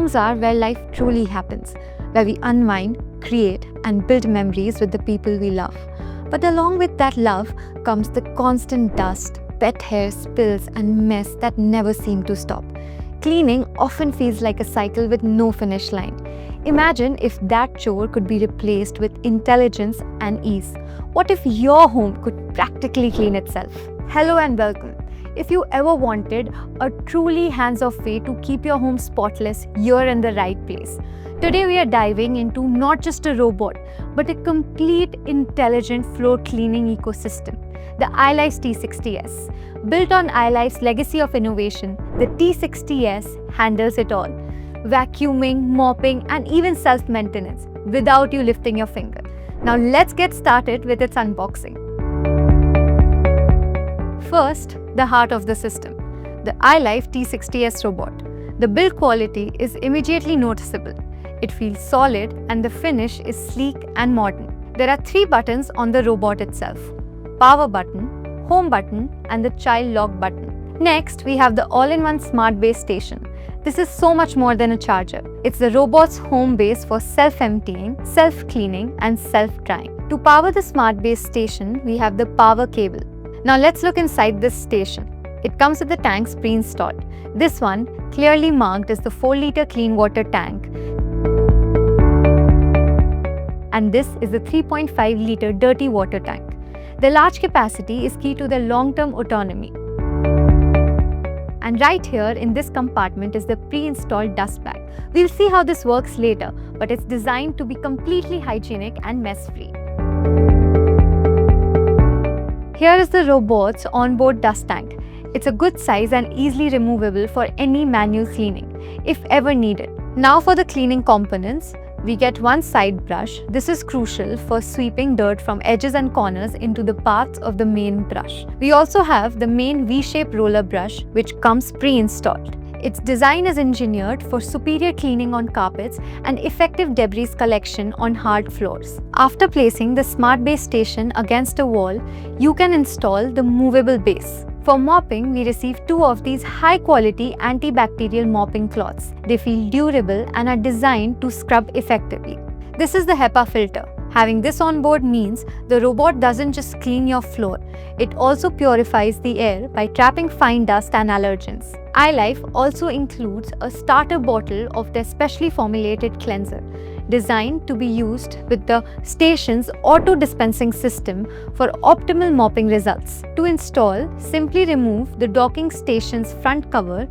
homes are where life truly happens, where we unwind, create, and build memories with the people we love. But along with that love comes the constant dust, pet hair, spills, and mess that never seem to stop. Cleaning often feels like a cycle with no finish line. Imagine if that chore could be replaced with intelligence and ease. What if your home could practically clean itself? Hello and welcome. If you ever wanted a truly hands-off way to keep your home spotless, you're in the right place. Today we are diving into not just a robot, but a complete intelligent floor cleaning ecosystem, the iLife T60S. Built on iLife's legacy of innovation, the T60S handles it all. Vacuuming, mopping, and even self-maintenance without you lifting your finger. Now let's get started with its unboxing. First, the heart of the system, the iLife T60S robot. The build quality is immediately noticeable. It feels solid and the finish is sleek and modern. There are 3 buttons on the robot itself: power button, home button, and the child lock button. Next, we have the all-in-one smart base station. This is so much more than a charger. It's the robot's home base for self-emptying, self-cleaning, and self-drying. To power the smart base station, we have the power cable. Now let's look inside this station. It comes with the tanks pre-installed. This one, clearly marked, is the 4-liter clean water tank. And this is the 3.5-liter dirty water tank. The large capacity is key to the long-term autonomy. And right here in this compartment is the pre-installed dust bag. We'll see how this works later, but it's designed to be completely hygienic and mess-free. Here is the robot's onboard dust tank. It's a good size and easily removable for any manual cleaning, if ever needed. Now for the cleaning components, we get one side brush. This is crucial for sweeping dirt from edges and corners into the paths of the main brush. We also have the main V-shaped roller brush, which comes pre-installed. Its design is engineered for superior cleaning on carpets and effective debris collection on hard floors. After placing the smart base station against a wall, you can install the movable base. For mopping, we receive 2 of these high-quality antibacterial mopping cloths. They feel durable and are designed to scrub effectively. This is the HEPA filter. Having this on board means the robot doesn't just clean your floor, it also purifies the air by trapping fine dust and allergens. iLife also includes a starter bottle of their specially formulated cleanser, designed to be used with the station's auto-dispensing system for optimal mopping results. To install, simply remove the docking station's front cover,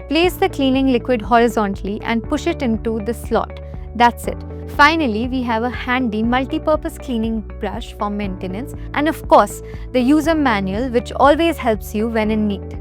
place the cleaning liquid horizontally and push it into the slot. That's it. Finally, we have a handy multi-purpose cleaning brush for maintenance and of course, the user manual which always helps you when in need.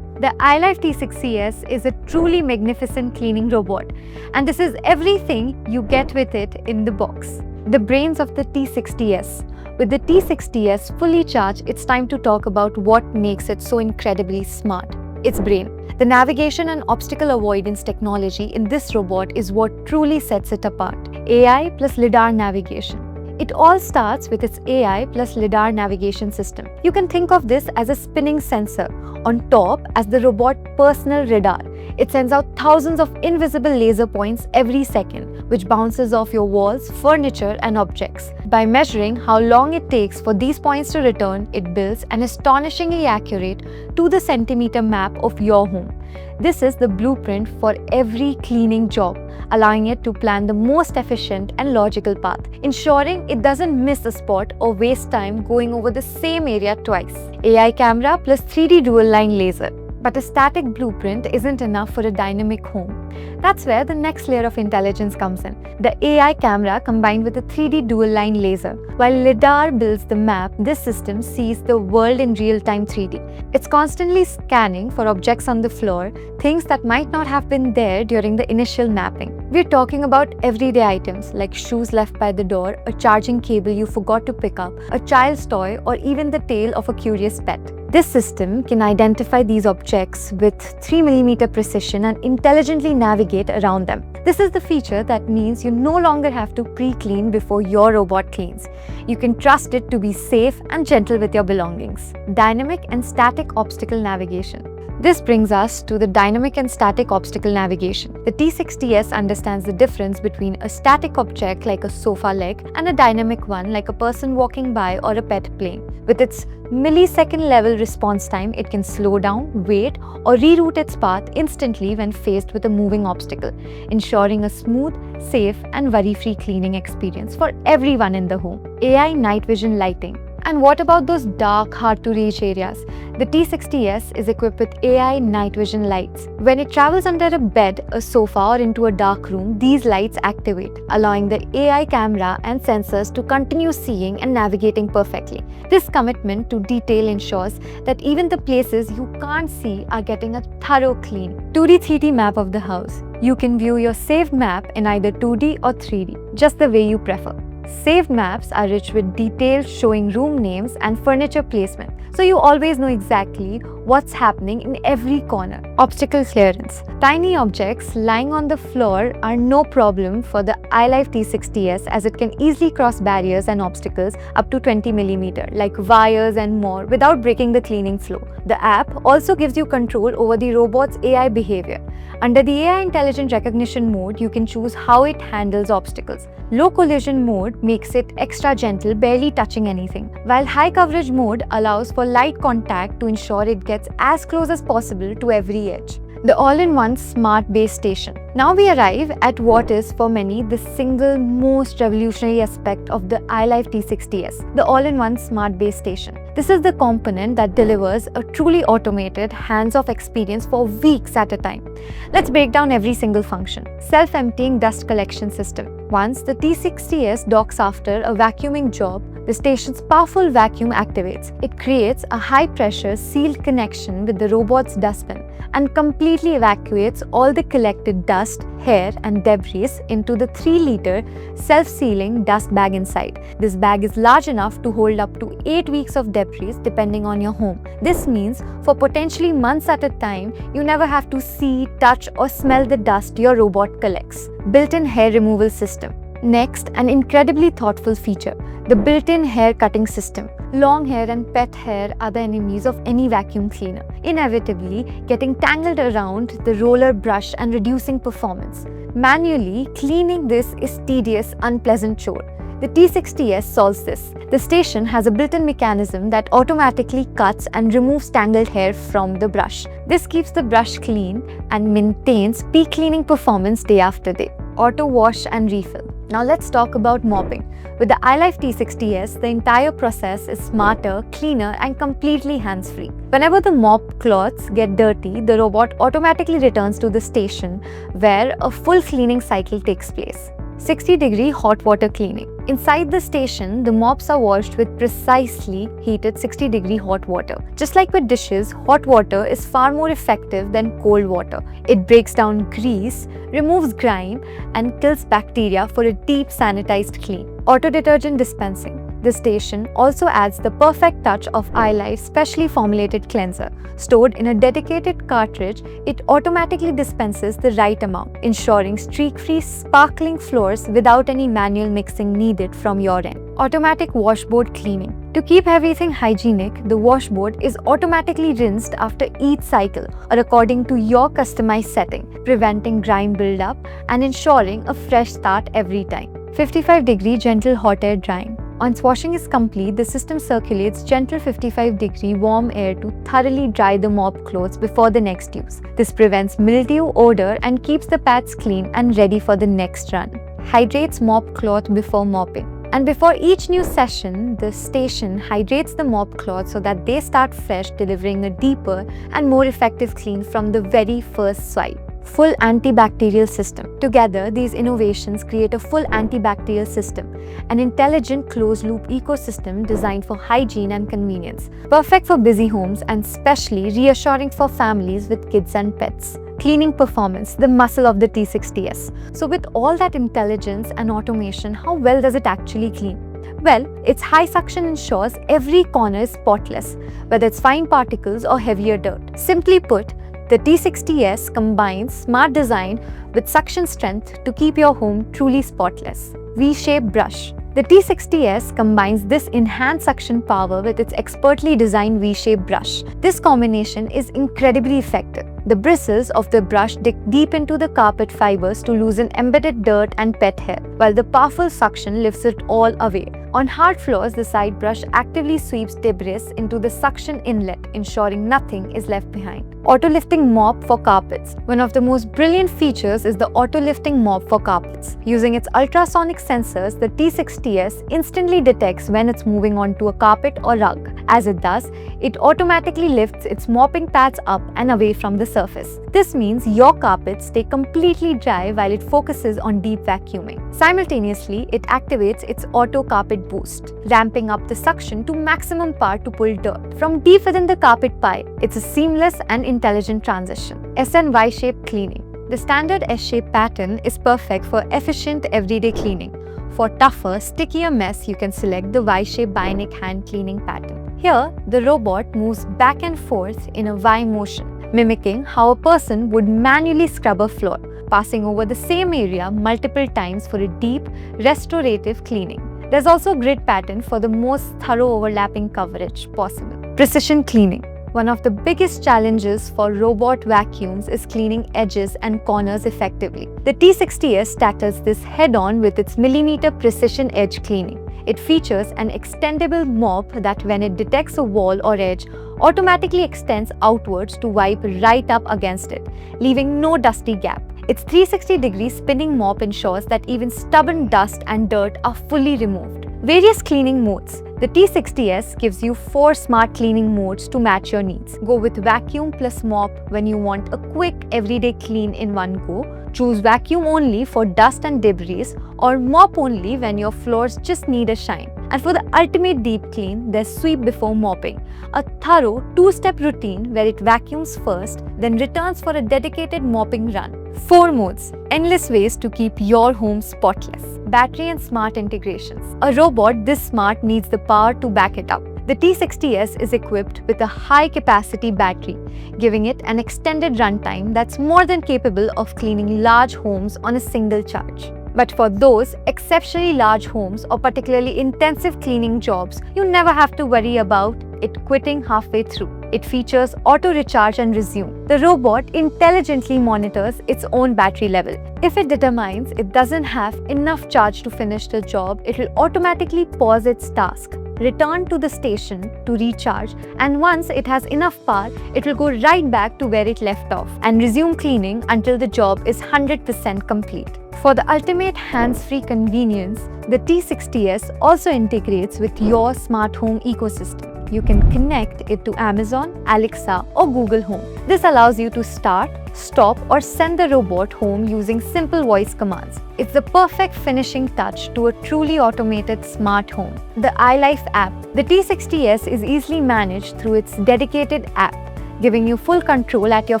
The iLife T60S is a truly magnificent cleaning robot, and this is everything you get with it in the box. The brains of the T60S. With the T60S fully charged, it's time to talk about what makes it so incredibly smart. Its brain. The navigation and obstacle avoidance technology in this robot is what truly sets it apart. AI plus LiDAR navigation. It all starts with its AI plus LiDAR navigation system. You can think of this as a spinning sensor, on top as the robot's personal radar. It sends out thousands of invisible laser points every second, which bounces off your walls, furniture, and objects. By measuring how long it takes for these points to return, it builds an astonishingly accurate to-the-centimeter map of your home. This is the blueprint for every cleaning job, allowing it to plan the most efficient and logical path, ensuring it doesn't miss a spot or waste time going over the same area twice. AI camera plus 3D dual-line laser. But a static blueprint isn't enough for a dynamic home. That's where the next layer of intelligence comes in. The AI camera combined with a 3D dual-line laser. While LiDAR builds the map, this system sees the world in real-time 3D. It's constantly scanning for objects on the floor, things that might not have been there during the initial mapping. We're talking about everyday items like shoes left by the door, a charging cable you forgot to pick up, a child's toy, or even the tail of a curious pet. This system can identify these objects with 3mm precision and intelligently navigate around them. This is the feature that means you no longer have to pre-clean before your robot cleans. You can trust it to be safe and gentle with your belongings. Dynamic and static obstacle navigation. This brings us to the dynamic and static obstacle navigation. The T60S understands the difference between a static object like a sofa leg and a dynamic one like a person walking by or a pet playing. With its millisecond level response time, it can slow down, wait, or reroute its path instantly when faced with a moving obstacle, ensuring a smooth, safe, and worry-free cleaning experience for everyone in the home. AI night vision lighting. And what about those dark, hard-to-reach areas? The T60S is equipped with AI night vision lights. When it travels under a bed, a sofa, or into a dark room, these lights activate, allowing the AI camera and sensors to continue seeing and navigating perfectly. This commitment to detail ensures that even the places you can't see are getting a thorough clean. 2D 3D map of the house. You can view your saved map in either 2D or 3D, just the way you prefer. Saved maps are rich with details showing room names and furniture placement, so you always know exactly what's happening in every corner. Obstacle clearance. Tiny objects lying on the floor are no problem for the iLife T60S, as it can easily cross barriers and obstacles up to 20 mm, like wires and more, without breaking the cleaning flow. The app also gives you control over the robot's AI behavior. Under the AI Intelligent Recognition mode, you can choose how it handles obstacles. Low collision mode makes it extra gentle, barely touching anything, while high coverage mode allows for light contact to ensure it gets as close as possible to every edge. The all-in-one smart base station. Now we arrive at what is for many the single most revolutionary aspect of the iLife T60S, the all-in-one smart base station. This is the component that delivers a truly automated, hands-off experience for weeks at a time. Let's break down every single function. Self-emptying dust collection system. Once the T60S docks after a vacuuming job, the station's powerful vacuum activates. It creates a high-pressure sealed connection with the robot's dustbin and completely evacuates all the collected dust, hair, and debris into the 3-liter self-sealing dust bag inside. This bag is large enough to hold up to 8 weeks of debris depending on your home. This means for potentially months at a time, you never have to see, touch, or smell the dust your robot collects. Built-in hair removal system. Next, an incredibly thoughtful feature, the built-in hair cutting system. Long hair and pet hair are the enemies of any vacuum cleaner, inevitably getting tangled around the roller brush and reducing performance. Manually cleaning this is tedious, unpleasant chore. The T60S solves this. The station has a built-in mechanism that automatically cuts and removes tangled hair from the brush. This keeps the brush clean and maintains peak cleaning performance day after day. Auto wash and refill. Now let's talk about mopping. With the iLife T60S, the entire process is smarter, cleaner, and completely hands-free. Whenever the mop cloths get dirty, the robot automatically returns to the station where a full cleaning cycle takes place. 60-degree hot water cleaning. Inside the station, the mops are washed with precisely heated 60-degree hot water. Just like with dishes, hot water is far more effective than cold water. It breaks down grease, removes grime, and kills bacteria for a deep sanitized clean. Auto detergent dispensing. The station also adds the perfect touch of iLife's specially formulated cleanser. Stored in a dedicated cartridge, it automatically dispenses the right amount, ensuring streak-free, sparkling floors without any manual mixing needed from your end. Automatic washboard cleaning. To keep everything hygienic, the washboard is automatically rinsed after each cycle or according to your customized setting, preventing grime buildup and ensuring a fresh start every time. 55-degree gentle hot air drying. Once washing is complete, the system circulates gentle 55-degree warm air to thoroughly dry the mop clothes before the next use. This prevents mildew, odor, and keeps the pads clean and ready for the next run. Hydrates mop cloth before mopping. And before each new session, the station hydrates the mop cloth so that they start fresh, delivering a deeper and more effective clean from the very first swipe. Full antibacterial system. Together, these innovations create a full antibacterial system, an intelligent closed-loop ecosystem designed for hygiene and convenience, perfect for busy homes and especially reassuring for families with kids and pets. Cleaning performance, the muscle of the T60S. So with all that intelligence and automation, how well does it actually clean? Well, its high suction ensures every corner is spotless, whether it's fine particles or heavier dirt. Simply put, the T60S combines smart design with suction strength to keep your home truly spotless. V-shaped brush. The T60S combines this enhanced suction power with its expertly designed V-shaped brush. This combination is incredibly effective. The bristles of the brush dig deep into the carpet fibers to loosen embedded dirt and pet hair, while the powerful suction lifts it all away. On hard floors, the side brush actively sweeps debris into the suction inlet, ensuring nothing is left behind. Auto-lifting mop for carpets. One of the most brilliant features is the auto-lifting mop for carpets. Using its ultrasonic sensors, the T60S instantly detects when it's moving onto a carpet or rug. As it does, it automatically lifts its mopping pads up and away from the surface. This means your carpets stay completely dry while it focuses on deep vacuuming. Simultaneously, it activates its auto carpet boost, ramping up the suction to maximum power to pull dirt from deep within the carpet pile. It's a seamless and intelligent transition. S and Y-shaped cleaning. The standard S-shaped pattern is perfect for efficient everyday cleaning. For tougher, stickier mess, you can select the Y-shaped bionic hand cleaning pattern. Here, the robot moves back and forth in a Y motion, mimicking how a person would manually scrub a floor, passing over the same area multiple times for a deep, restorative cleaning. There's also a grid pattern for the most thorough overlapping coverage possible. Precision cleaning. One of the biggest challenges for robot vacuums is cleaning edges and corners effectively. The T60S tackles this head-on with its millimeter precision edge cleaning. It features an extendable mop that, when it detects a wall or edge, automatically extends outwards to wipe right up against it, leaving no dusty gap. Its 360-degree spinning mop ensures that even stubborn dust and dirt are fully removed. Various cleaning modes. The T60S gives you 4 smart cleaning modes to match your needs. Go with vacuum plus mop when you want a quick everyday clean in one go. Choose vacuum only for dust and debris, or mop only when your floors just need a shine. And for the ultimate deep clean, there's sweep before mopping, a thorough 2-step routine where it vacuums first, then returns for a dedicated mopping run. 4 modes. Endless ways to keep your home spotless. Battery and smart integrations. A robot this smart needs the power to back it up. The T60S is equipped with a high-capacity battery, giving it an extended runtime that's more than capable of cleaning large homes on a single charge. But for those exceptionally large homes or particularly intensive cleaning jobs, you never have to worry about it quitting halfway through. It features auto recharge and resume. The robot intelligently monitors its own battery level. If it determines it doesn't have enough charge to finish the job, it will automatically pause its task, return to the station to recharge, and once it has enough power, it will go right back to where it left off and resume cleaning until the job is 100% complete. For the ultimate hands-free convenience, the T60S also integrates with your smart home ecosystem. You can connect it to Amazon, Alexa, or Google Home. This allows you to start, stop, or send the robot home using simple voice commands. It's the perfect finishing touch to a truly automated smart home. The iLife app. The T60S is easily managed through its dedicated app, giving you full control at your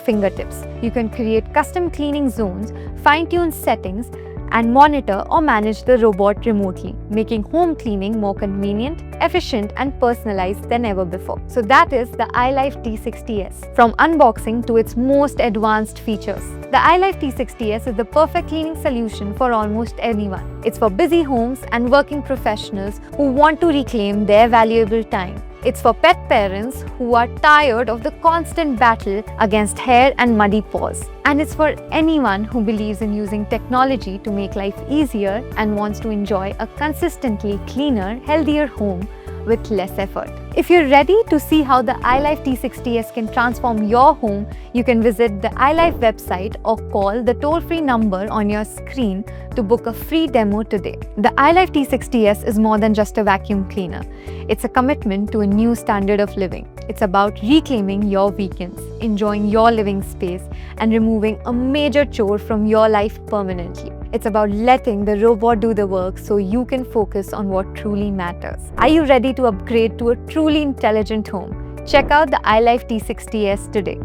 fingertips. You can create custom cleaning zones, fine-tune settings, and monitor or manage the robot remotely, making home cleaning more convenient, efficient, and personalized than ever before. So that is the iLife T60S. From unboxing to its most advanced features, the iLife T60S is the perfect cleaning solution for almost anyone. It's for busy homes and working professionals who want to reclaim their valuable time. It's for pet parents who are tired of the constant battle against hair and muddy paws. And it's for anyone who believes in using technology to make life easier and wants to enjoy a consistently cleaner, healthier home with less effort. If you're ready to see how the iLife T60S can transform your home, you can visit the iLife website or call the toll-free number on your screen to book a free demo today. The iLife T60S is more than just a vacuum cleaner. It's a commitment to a new standard of living. It's about reclaiming your weekends, enjoying your living space, and removing a major chore from your life permanently. It's about letting the robot do the work so you can focus on what truly matters. Are you ready to upgrade to a truly intelligent home? Check out the iLife T60S today.